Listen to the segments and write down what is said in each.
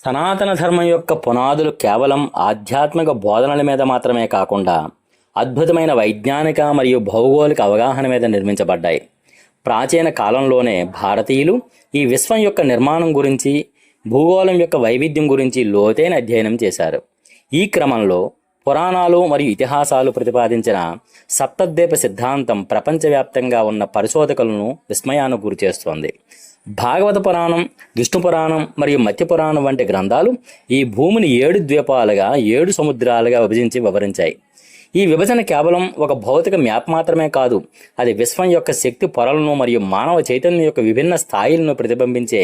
సనాతన ధర్మం యొక్క పునాదులు కేవలం ఆధ్యాత్మిక బోధనల మీద మాత్రమే కాకుండా అద్భుతమైన వైజ్ఞానిక మరియు భౌగోళిక అవగాహన మీద నిర్మించబడ్డాయి. ప్రాచీన కాలంలోనే భారతీయులు ఈ విశ్వం యొక్క నిర్మాణం గురించి, భూగోళం యొక్క వైవిధ్యం గురించి లోతైన అధ్యయనం చేశారు. ఈ క్రమంలో పురాణాలు మరియు ఇతిహాసాలు ప్రతిపాదించిన సప్తద్వీప సిద్ధాంతం ప్రపంచవ్యాప్తంగా ఉన్న పరిశోధకులను విస్మయానికి గురిచేస్తోంది. భాగవత పురాణం, విష్ణు పురాణం మరియు మత్స్య పురాణం వంటి గ్రంథాలు ఈ భూమిని 7 ద్వీపాలుగా, 7 సముద్రాలుగా విభజించాయి. ఈ విభజన కేవలం ఒక భౌతిక మ్యాప్ మాత్రమే కాదు, అది విశ్వం యొక్క శక్తి పొరలను మరియు మానవ చైతన్యం యొక్క విభిన్న స్థాయిలను ప్రతిబింబించే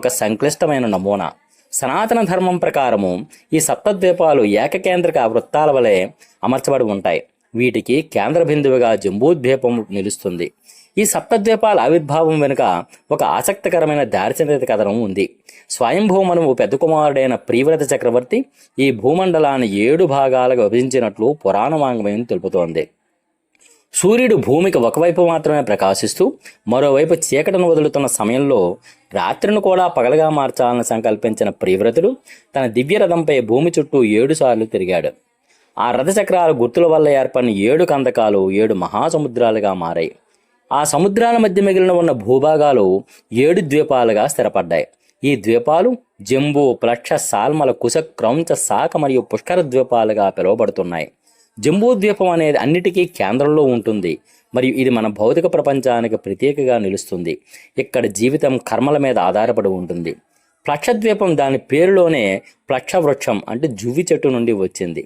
ఒక సంక్లిష్టమైన నమూనా. సనాతన ధర్మం ప్రకారము ఈ సప్తద్వీపాలు ఏకకేంద్రక వృత్తాల వలె అమర్చబడి ఉంటాయి. వీటికి కేంద్ర బిందువుగా జంబూద్వీపం నిలుస్తుంది. ఈ సప్తద్వీపాల ఆవిర్భావం వెనుక ఒక ఆసక్తికరమైన దార్శనిక కథనం ఉంది. స్వయంభూమనువు పెద్ద కుమారుడైన ప్రియవ్రత చక్రవర్తి ఈ భూమండలాన్ని 7 భాగాలుగా విభజించినట్లు పురాణ వాంగ్మయం తెలుపుతోంది. సూర్యుడు భూమికి ఒకవైపు మాత్రమే ప్రకాశిస్తూ మరోవైపు చీకటిని వదులుతున్న సమయంలో రాత్రిని కూడా పగలగా మార్చాలని సంకల్పించిన ప్రియవ్రతుడు తన దివ్యరథంపై భూమి చుట్టూ 7 సార్లు తిరిగాడు. ఆ రథచక్రాల గుర్తుల వల్ల ఏర్పడిన 7 కందకాలు 7 మహాసముద్రాలుగా మారాయి. ఆ సముద్రాల మధ్య మిగిలిన ఉన్న భూభాగాలు 7 ద్వీపాలుగా స్థిరపడ్డాయి. ఈ ద్వీపాలు జంబూ, ప్లక్ష, సాల్మల, కుశ, క్రౌంచ, శాఖ మరియు పుష్కర ద్వీపాలుగా పిలువబడుతున్నాయి. జంబూ ద్వీపం అనేది అన్నిటికీ కేంద్రంలో ఉంటుంది మరియు ఇది మన భౌతిక ప్రపంచానికి ప్రత్యేకగా నిలుస్తుంది. ఇక్కడ జీవితం కర్మల మీద ఆధారపడి ఉంటుంది. ప్లక్షద్వీపం దాని పేరులోనే ప్లక్ష వృక్షం అంటే జువ్వి చెట్టు నుండి వచ్చింది.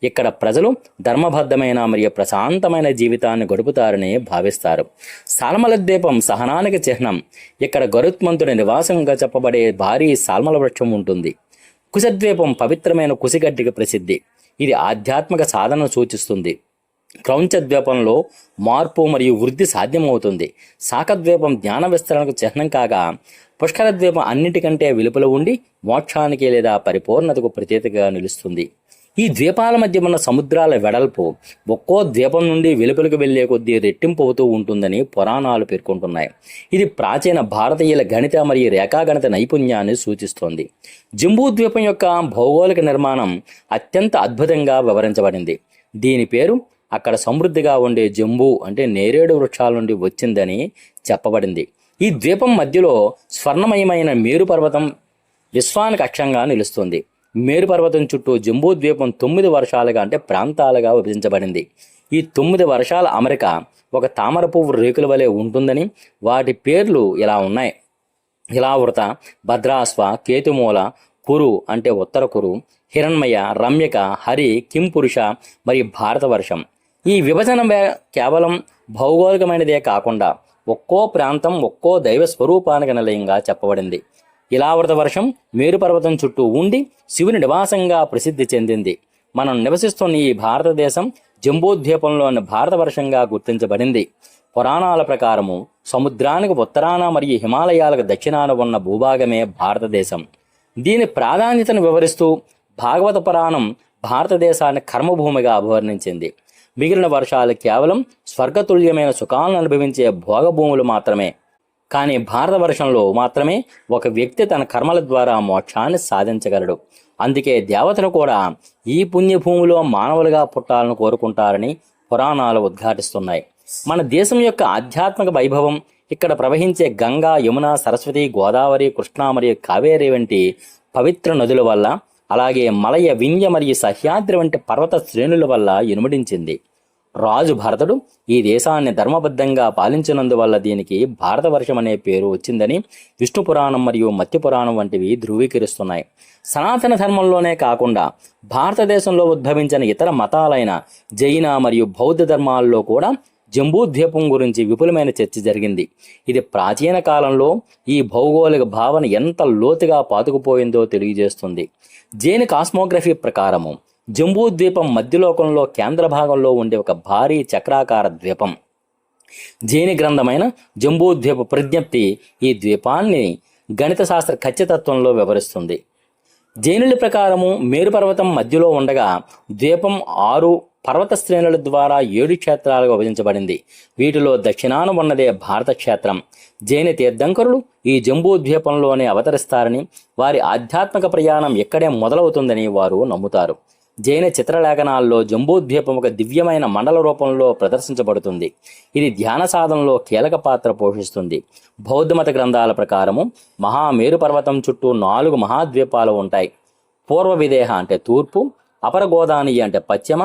ఇక్కడ ప్రజలు ధర్మబద్ధమైన మరియు ప్రశాంతమైన జీవితాన్ని గడుపుతారని భావిస్తారు. సాల్మల ద్వీపం సహనానికి చిహ్నం. ఇక్కడ గరుత్మంతుడి నివాసంగా చెప్పబడే భారీ సాల్మల వృక్షం ఉంటుంది. కుశద్వీపం పవిత్రమైన కుశిగడ్డికి ప్రసిద్ధి. ఇది ఆధ్యాత్మిక సాధనను సూచిస్తుంది. క్రౌంచ ద్వీపంలో మార్పు మరియు వృద్ధి సాధ్యమవుతుంది. శాఖద్వీపం జ్ఞాన విస్తరణకు చిహ్నం కాగా, పుష్కర ద్వీపం అన్నిటికంటే వెలుపల ఉండి మోక్షానికి లేదా పరిపూర్ణతకు ప్రతీకగా నిలుస్తుంది. ఈ ద్వీపాల మధ్య ఉన్న సముద్రాల వెడల్పు ఒక్కో ద్వీపం నుండి వెలుపలకు వెళ్లే కొద్దీ రెట్టింపు అవుతూ ఉంటుందని పురాణాలు పేర్కొంటున్నాయి. ఇది ప్రాచీన భారతీయుల గణిత మరియు రేఖాగణిత నైపుణ్యాన్ని సూచిస్తోంది. జంబూ ద్వీపం యొక్క భౌగోళిక నిర్మాణం అత్యంత అద్భుతంగా వివరించబడింది. దీని పేరు అక్కడ సమృద్ధిగా ఉండే జంబూ అంటే నేరేడు వృక్షాల నుండి వచ్చిందని చెప్పబడింది. ఈ ద్వీపం మధ్యలో స్వర్ణమయమైన మేరు పర్వతం విశ్వానికి అక్షంగా నిలుస్తుంది. మేరు పర్వతం చుట్టూ జంబూ ద్వీపం 9 వర్షాలుగా అంటే ప్రాంతాలుగా విభజించబడింది. ఈ 9 వర్షాల అమరిక ఒక తామర పువ్వు రేకుల వలె ఉంటుందని వాటి పేర్లు ఇలా ఉన్నాయి: ఇలావృత, భద్రాస్వ, కేతుమూల, కురు అంటే ఉత్తర కురు, హిరణ్మయ, రమ్యక, హరి, కింపురుష మరియు భారతవర్షం. ఈ విభజన కేవలం భౌగోళికమైనదే కాకుండా ఒక్కో ప్రాంతం ఒక్కో దైవ స్వరూపానికి నిలయంగా చెప్పబడింది. ఇలావృత వర్షం మేరు పర్వతం చుట్టూ ఉండి శివుని నివాసంగా ప్రసిద్ధి చెందింది. మనం నివసిస్తున్న ఈ భారతదేశం జంబూద్వీపంలోని భారతవర్షంగా గుర్తించబడింది. పురాణాల ప్రకారము సముద్రానికి ఉత్తరాన మరియు హిమాలయాలకు దక్షిణాన ఉన్న భూభాగమే భారతదేశం. దీని ప్రాధాన్యతను వివరిస్తూ భాగవత పురాణం భారతదేశాన్ని కర్మభూమిగా అభివర్ణించింది. మిగిలిన వర్షాలు కేవలం స్వర్గతుల్యమైన సుఖాలను అనుభవించే భోగభూములు మాత్రమే. కానీ భారతవర్షంలో మాత్రమే ఒక వ్యక్తి తన కర్మల ద్వారా మోక్షాన్ని సాధించగలడు. అందుకే దేవతలు కూడా ఈ పుణ్యభూమిలో మానవులుగా పుట్టాలను కోరుకుంటారని పురాణాలు ఉద్ఘాటిస్తున్నాయి. మన దేశం యొక్క ఆధ్యాత్మిక వైభవం ఇక్కడ ప్రవహించే గంగా, యమున, సరస్వతి, గోదావరి, కృష్ణ మరియు కావేరి వంటి పవిత్ర నదుల వల్ల, అలాగే మలయ, వింధ్య మరియు సహ్యాద్రి వంటి పర్వత శ్రేణుల వల్ల ఇనుమడించింది. రాజు భరతుడు ఈ దేశాన్ని ధర్మబద్ధంగా పాలించినందువల్ల దీనికి భారతవర్షం అనే పేరు వచ్చిందని విష్ణు పురాణం మరియు మత్స్య పురాణం వంటివి ధృవీకరిస్తున్నాయి. సనాతన ధర్మంలోనే కాకుండా భారతదేశంలో ఉద్భవించిన ఇతర మతాలైన జైన మరియు బౌద్ధ ధర్మాల్లో కూడా జంబూద్వీపం గురించి విపులమైన చర్చ జరిగింది. ఇది ప్రాచీన కాలంలో ఈ భౌగోళిక భావన ఎంత లోతుగా పాతుకుపోయిందో తెలియజేస్తుంది. జైన కాస్మోగ్రఫీ ప్రకారము జంబూద్వీపం మధ్యలోకంలో కేంద్ర భాగంలో ఉండే ఒక భారీ చక్రాకార ద్వీపం. జైన గ్రంథమైన జంబూద్వీప ప్రజ్ఞప్తి ఈ ద్వీపాన్ని గణిత శాస్త్ర ఖచ్చితత్వంలో వివరిస్తుంది. జైనుల ప్రకారము మేరు పర్వతం మధ్యలో ఉండగా ద్వీపం 6 పర్వత శ్రేణుల ద్వారా 7 క్షేత్రాలుగా విభజించబడింది. వీటిలో దక్షిణాన ఉన్నదే భారత క్షేత్రం. జైన తీర్థంకరులు ఈ జంబూ ద్వీపంలోనే అవతరిస్తారని, వారి ఆధ్యాత్మిక ప్రయాణం ఇక్కడే మొదలవుతుందని వారు నమ్ముతారు. జైన చిత్రలేఖనాల్లో జంబూద్వీపం ఒక దివ్యమైన మండల రూపంలో ప్రదర్శించబడుతుంది. ఇది ధ్యాన సాధనలో కీలక పాత్ర పోషిస్తుంది. బౌద్ధమత గ్రంథాల ప్రకారము మహామేరు పర్వతం చుట్టూ 4 మహాద్వీపాలు ఉంటాయి. పూర్వ విదేహ అంటే తూర్పు, అపర గోదానియ అంటే పశ్చిమ,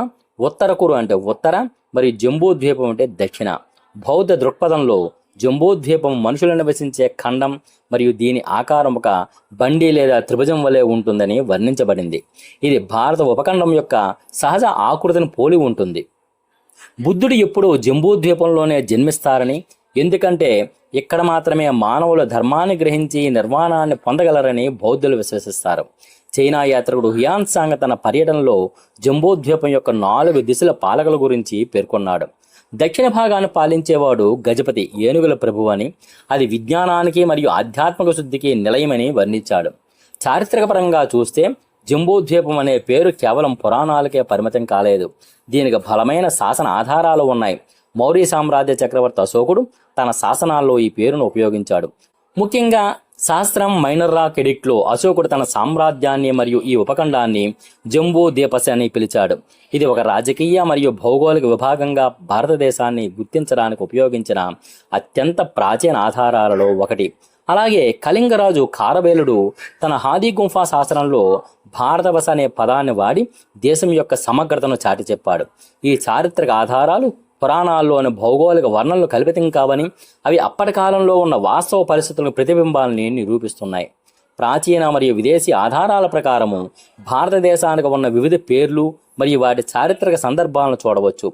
ఉత్తర కురు అంటే ఉత్తర, మరియు జంబూద్వీపం అంటే దక్షిణ. బౌద్ధ దృక్పథంలో జంబూద్వీపం మనుషులు నివసించే ఖండం మరియు దీని ఆకారం ఒక బండి లేదా త్రిభుజం వలె ఉంటుందని వర్ణించబడింది. ఇది భారత ఉపఖండం యొక్క సహజ ఆకృతిని పోలి ఉంటుంది. బుద్ధుడు ఎప్పుడూ జంబూద్వీపంలోనే జన్మిస్తారని, ఎందుకంటే ఇక్కడ మాత్రమే మానవుల ధర్మాన్ని గ్రహించి నిర్వాణాన్ని పొందగలరని బౌద్ధులు విశ్వసిస్తారు. చైనా యాత్రికుడు హ్యుయాన్సాంగ్ తన పర్యటనలో జంబూద్వీపం యొక్క 4 దిశల పాలకుల గురించి పేర్కొన్నాడు. దక్షిణ భాగాన్ని పాలించేవాడు గజపతి, ఏనుగుల ప్రభువు అని, అది విజ్ఞానానికి మరియు ఆధ్యాత్మిక శుద్ధికి నిలయమని వర్ణించాడు. చారిత్రకపరంగా చూస్తే జంబూద్వీపం అనే పేరు కేవలం పురాణాలకే పరిమితం కాలేదు. దీనికి బలమైన శాసన ఆధారాలు ఉన్నాయి. మౌర్య సామ్రాజ్య చక్రవర్తి అశోకుడు తన శాసనాల్లో ఈ పేరును ఉపయోగించాడు. ముఖ్యంగా శాస్త్రం మైనర్ రాక్ ఎడిక్ట్లో అశోకుడు తన సామ్రాజ్యాన్ని మరియు ఈ ఉపఖండాన్ని జంబూ ద్వీపస్ అని పిలిచాడు. ఇది ఒక రాజకీయ మరియు భౌగోళిక విభాగంగా భారతదేశాన్ని గుర్తించడానికి ఉపయోగించిన అత్యంత ప్రాచీన ఆధారాలలో ఒకటి. అలాగే కళింగరాజు ఖారవేలుడు తన హాదీ గుంఫా శాసనంలో భారతవశ అనే పదాన్ని వాడి దేశం యొక్క సమగ్రతను చాటి చెప్పాడు. ఈ చారిత్రక ఆధారాలు పురాణాల్లోని భౌగోళిక వర్ణనలు కల్పితం కావని, అవి అప్పటి కాలంలో ఉన్న వాస్తవ పరిస్థితులను ప్రతిబింబాలని నిరూపిస్తున్నాయి. ప్రాచీన మరియు విదేశీ ఆధారాల ప్రకారము భారతదేశానికి ఉన్న వివిధ పేర్లు మరియు వాటి చారిత్రక సందర్భాలను చూడవచ్చు.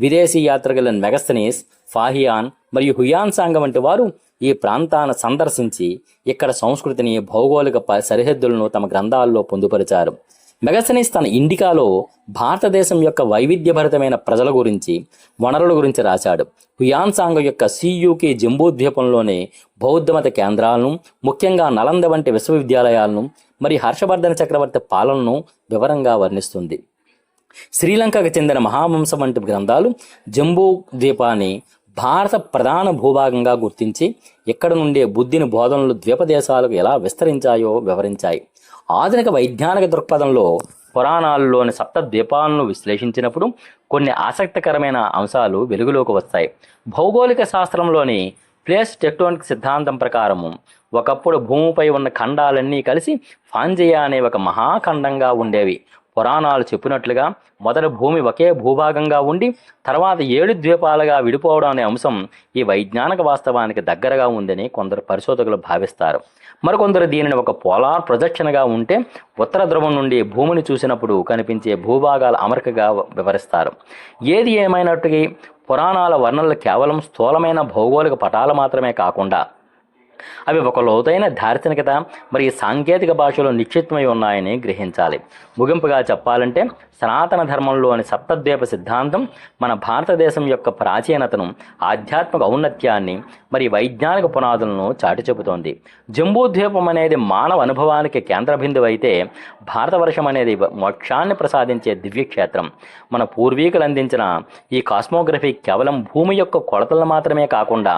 విదేశీ యాత్రికులైన మెగస్తనీస్, ఫాహియాన్ మరియు హ్యుయాన్సాంగ్ వంటి వారు ఈ ప్రాంతాన్ని సందర్శించి ఇక్కడ సంస్కృతిని, భౌగోళిక సరిహద్దులను తమ గ్రంథాల్లో పొందుపరిచారు. మెగస్తనీస్ తన ఇండికాలో భారతదేశం యొక్క వైవిధ్యభరితమైన ప్రజల గురించి, వనరుల గురించి రాశాడు. హ్యుయాన్సాంగ్ యొక్క సియుకి జంబూద్వీపంలోని బౌద్ధమత కేంద్రాలను, ముఖ్యంగా నలంద వంటి విశ్వవిద్యాలయాలను మరియు హర్షవర్ధన చక్రవర్తి పాలనను వివరంగా వర్ణిస్తుంది. శ్రీలంకకు చెందిన మహావంశం వంటి గ్రంథాలు జంబూ ద్వీపాన్ని భారత ప్రధాన భూభాగంగా గుర్తించి ఇక్కడ నుండే బుద్ధిని బోధనలు ద్వీపదేశాలకు ఎలా విస్తరించాయో వివరించాయి. ఆధునిక వైజ్ఞానిక దృక్పథంలో పురాణాల్లోని సప్త ద్వీపాలను విశ్లేషించినప్పుడు కొన్ని ఆసక్తికరమైన అంశాలు వెలుగులోకి వస్తాయి. భౌగోళిక శాస్త్రంలోని ప్లేస్ టెక్టోనిక్ సిద్ధాంతం ప్రకారము ఒకప్పుడు భూమిపై ఉన్న ఖండాలన్నీ కలిసి ఫాంజియా అనే ఒక మహాఖండంగా ఉండేవి. పురాణాలు చెప్పినట్లుగా మొదట భూమి ఒకే భూభాగంగా ఉండి తర్వాత 7 ద్వీపాలుగా విడిపోవడం అనే అంశం ఈ వైజ్ఞానిక వాస్తవానికి దగ్గరగా ఉందని కొందరు పరిశోధకులు భావిస్తారు. మరికొందరు దీనిని ఒక పోలార్ ప్రొజెక్షన్గా ఉంటే ఉత్తర ధ్రువం నుండి భూమిని చూసినప్పుడు కనిపించే భూభాగాల అమరికగా వివరిస్తారు. ఏది ఏమైనట్టుగా పురాణాల వర్ణనలు కేవలం స్థూలమైన భౌగోళిక పటాలు మాత్రమే కాకుండా అవి ఒక లోతైన దార్శనికత మరియు సాంకేతిక భాషలో నిక్షిప్తమై ఉన్నాయని గ్రహించాలి. ముగింపుగా చెప్పాలంటే సనాతన ధర్మంలోని సప్తద్వీప సిద్ధాంతం మన భారతదేశం యొక్క ప్రాచీనతను, ఆధ్యాత్మిక ఔన్నత్యాన్ని మరియు వైజ్ఞానిక పునాదులను చాటి చెబుతోంది. జంబూద్వీపం అనేది మానవ అనుభవానికి కేంద్ర బిందువు అయితే భారతవర్షం అనేది మోక్షాన్ని ప్రసాదించే దివ్యక్షేత్రం. మన పూర్వీకులు అందించిన ఈ కాస్మోగ్రఫీ కేవలం భూమి యొక్క కొలతలను మాత్రమే కాకుండా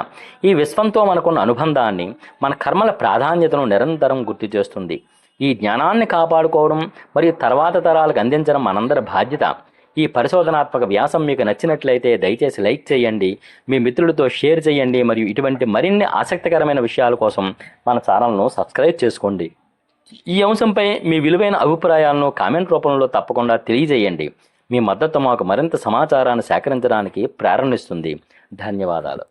ఈ విశ్వంతో మనకున్న అనుబంధాన్ని, మన కర్మల ప్రాధాన్యతను నిరంతరం గుర్తు చేస్తుంది. ఈ జ్ఞానాన్ని కాపాడుకోవడం మరియు తర్వాత తరాలకు అందించడం మనందరి బాధ్యత. ఈ పరిశోధనాత్మక వ్యాసం మీకు నచ్చినట్లయితే దయచేసి లైక్ చేయండి, మీ మిత్రులతో షేర్ చేయండి మరియు ఇటువంటి మరిన్ని ఆసక్తికరమైన విషయాల కోసం మన ఛానల్ను సబ్స్క్రైబ్ చేసుకోండి. ఈ అంశంపై మీ విలువైన అభిప్రాయాలను కామెంట్ రూపంలో తప్పకుండా తెలియజేయండి. మీ మద్దతు మాకు మరింత సమాచారాన్ని సేకరించడానికి ప్రేరణిస్తుంది. ధన్యవాదాలు.